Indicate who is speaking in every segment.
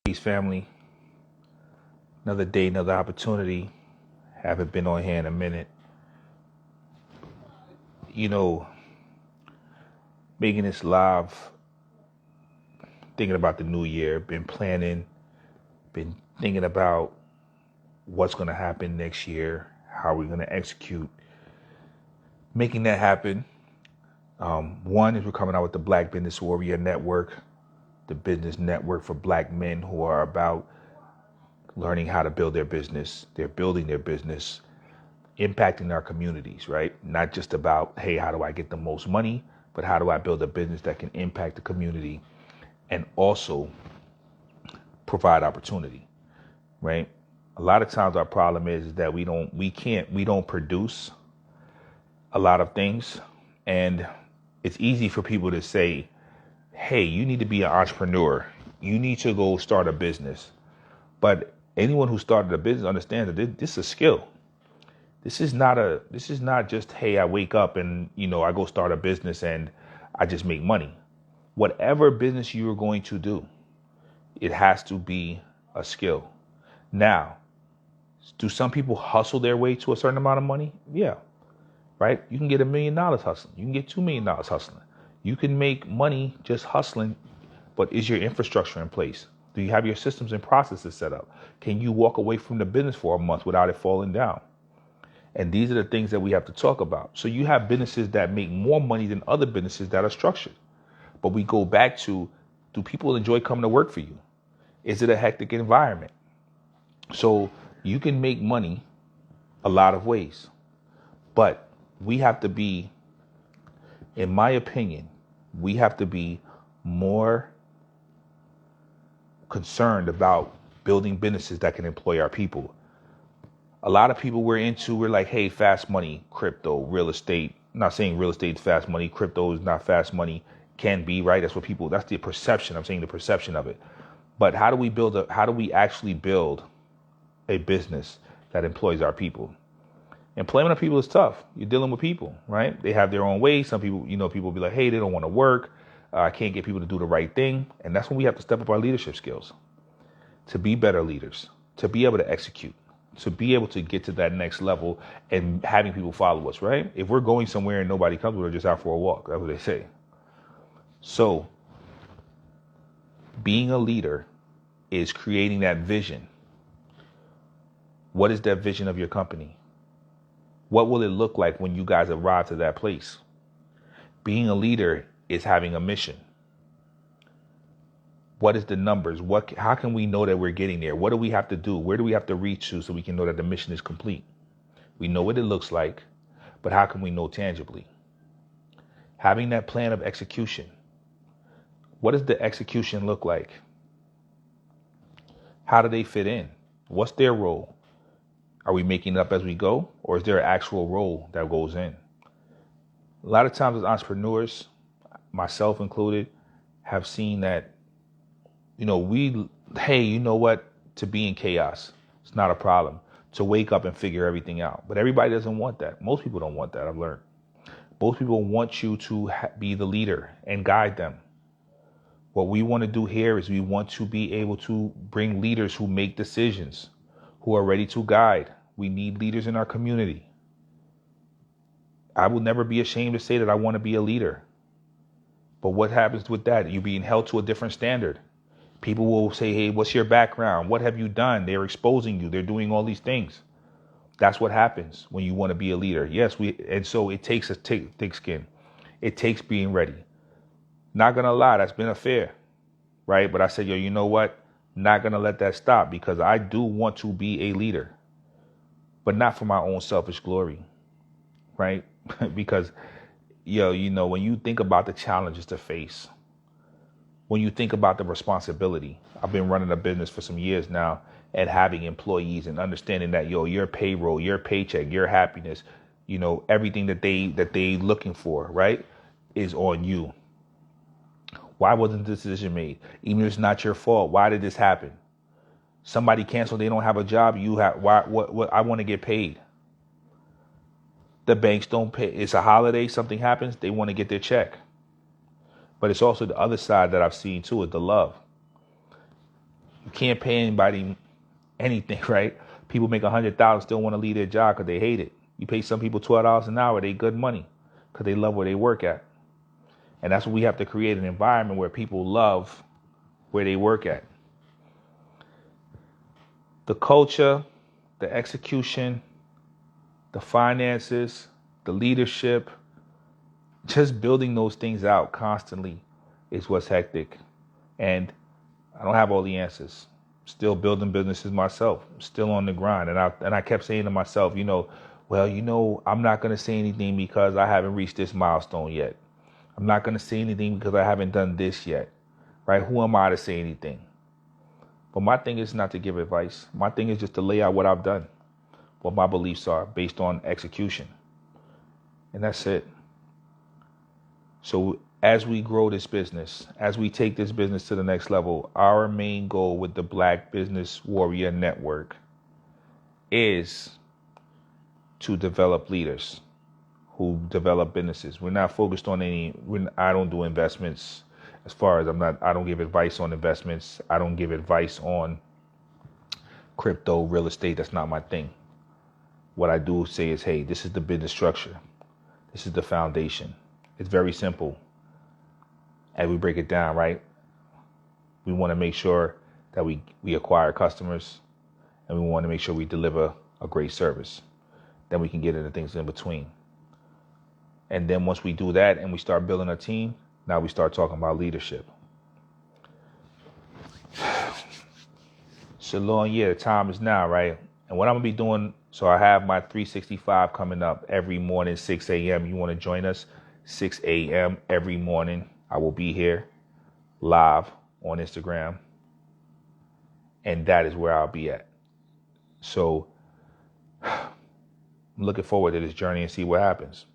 Speaker 1: Peace, family. Another day, another opportunity. Haven't been on here in a minute. Making this live, thinking about the new year, been planning, been thinking about what's going to happen next year, how we're going to execute, making that happen. One is we're coming out with the Black Business Warrior Network, the business network for Black men who are about learning how to build their business. They're building their business, impacting our communities, right? Not just about, hey, how do I get the most money, but how do I build a business that can impact the community and also provide opportunity, right? A lot of times our problem is that we don't produce a lot of things. And it's easy for people to say, hey, you need to be an entrepreneur. You need to go start a business. But anyone who started a business understands that this is a skill. This is not just, hey, I wake up and, I go start a business and I just make money. Whatever business you are going to do, it has to be a skill. Now, do some people hustle their way to a certain amount of money? Yeah. Right? You can get $1 million hustling. You can get $2 million hustling. You can make money just hustling, but is your infrastructure in place? Do you have your systems and processes set up? Can you walk away from the business for a month without it falling down? And these are the things that we have to talk about. So you have businesses that make more money than other businesses that are structured. But we go back to, do people enjoy coming to work for you? Is it a hectic environment? So you can make money a lot of ways. But we have to be, in my opinion, we have to be more concerned about building businesses that can employ our people. A lot of people we're like, hey, fast money, crypto, real estate. I'm not saying real estate is fast money. Crypto is not fast money. Can be, right? That's the perception. I'm saying the perception of it. But how do we actually build a business that employs our people? Employment of people is tough. You're dealing with people, right? They have their own ways. Some people, people be like, hey, they don't want to work. I can't get people to do the right thing. And that's when we have to step up our leadership skills to be better leaders, to be able to execute, to be able to get to that next level and having people follow us, right? If we're going somewhere and nobody comes, we're just out for a walk. That's what they say. So being a leader is creating that vision. What is that vision of your company? What will it look like when you guys arrive to that place? Being a leader is having a mission. What is the numbers? How can we know that we're getting there? What do we have to do? Where do we have to reach to so we can know that the mission is complete? We know what it looks like, but how can we know tangibly? Having that plan of execution. What does the execution look like? How do they fit in? What's their role? Are we making it up as we go? Or is there an actual role that goes in? A lot of times as entrepreneurs, myself included, have seen that, to be in chaos, it's not a problem. To wake up and figure everything out. But everybody doesn't want that. Most people don't want that, I've learned. Most people want you to be the leader and guide them. What we want to do here is we want to be able to bring leaders who make decisions, who are ready to guide. We need leaders in our community. I will never be ashamed to say that I want to be a leader. But what happens with that? You're being held to a different standard. People will say, hey, what's your background? What have you done? They're exposing you. They're doing all these things. That's what happens when you want to be a leader. Yes, and so it takes a thick skin. It takes being ready. Not going to lie, that's been a fear, right? But I said, you know what? Not going to let that stop because I do want to be a leader, but not for my own selfish glory, right? Because, when you think about the challenges to face, when you think about the responsibility, I've been running a business for some years now and having employees and understanding that, your payroll, your paycheck, your happiness, everything that they looking for, right, is on you. Why wasn't this decision made? Even if it's not your fault, why did this happen? Somebody canceled, they don't have a job. What I want to get paid. The banks don't pay. It's a holiday, something happens, they want to get their check. But it's also the other side that I've seen too, is the love. You can't pay anybody anything, right? People make 100,000 still want to leave their job because they hate it. You pay some people $12 an hour, they good money because they love where they work at. And that's what we have to create, an environment where people love where they work at. The culture, the execution, the finances, the leadership, just building those things out constantly is what's hectic. And I don't have all the answers. Still building businesses myself, still on the grind. And I kept saying to myself, I'm not going to say anything because I haven't reached this milestone yet. I'm not going to say anything because I haven't done this yet, right? Who am I to say anything? But my thing is not to give advice. My thing is just to lay out what I've done, what my beliefs are based on execution. And that's it. So as we grow this business, as we take this business to the next level, our main goal with the Black Business Warrior Network is to develop leaders who develop businesses. We're not focused on I don't do investments. As far as I don't give advice on investments. I don't give advice on crypto, real estate. That's not my thing. What I do say is, hey, this is the business structure. This is the foundation. It's very simple. And we break it down, right? We want to make sure that we acquire customers, and we want to make sure we deliver a great service. Then we can get into things in between. And then once we do that and we start building a team, now we start talking about leadership. It's a long year. The time is now, right? And what I'm going to be doing, so I have my 365 coming up every morning, 6 a.m. You want to join us? 6 a.m. every morning. I will be here live on Instagram. And that is where I'll be at. So I'm looking forward to this journey and see what happens.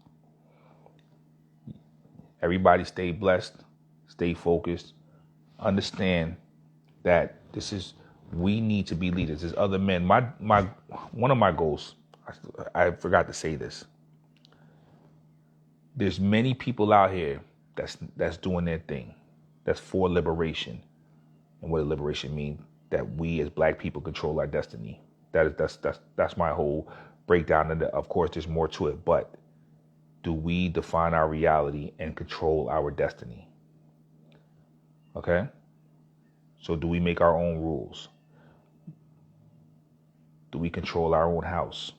Speaker 1: Everybody stay blessed, stay focused, understand that we need to be leaders. There's other men. One of my goals, I forgot to say this. There's many people out here that's doing their thing, that's for liberation. And what does liberation mean? That we as Black people control our destiny. That's my whole breakdown. And of course, there's more to it, but do we define our reality and control our destiny? Okay? So do we make our own rules? Do we control our own house?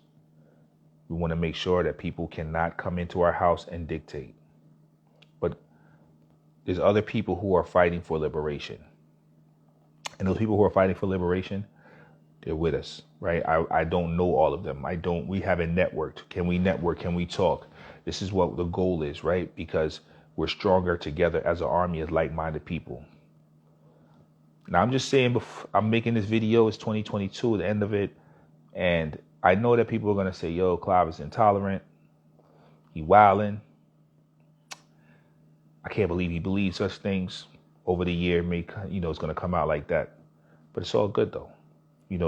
Speaker 1: We want to make sure that people cannot come into our house and dictate. But there's other people who are fighting for liberation. And those people who are fighting for liberation, they're with us, right? I don't know all of them. We haven't networked. Can we network? Can we talk? This is what the goal is, right? Because we're stronger together as an army, as like-minded people. Now, I'm just saying, I'm making this video. It's 2022, the end of it. And I know that people are going to say, yo, Clive is intolerant. He wilding. I can't believe he believes such things. Over the year, it's going to come out like that. But it's all good, though.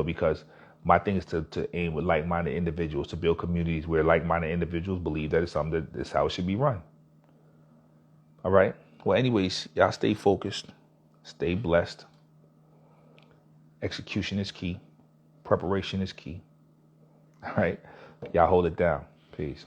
Speaker 1: Because my thing is to aim with like-minded individuals, to build communities where like-minded individuals believe that it's something that's how it should be run. All right. Well, anyways, y'all stay focused, stay blessed. Execution is key. Preparation is key. All right. Y'all hold it down. Peace.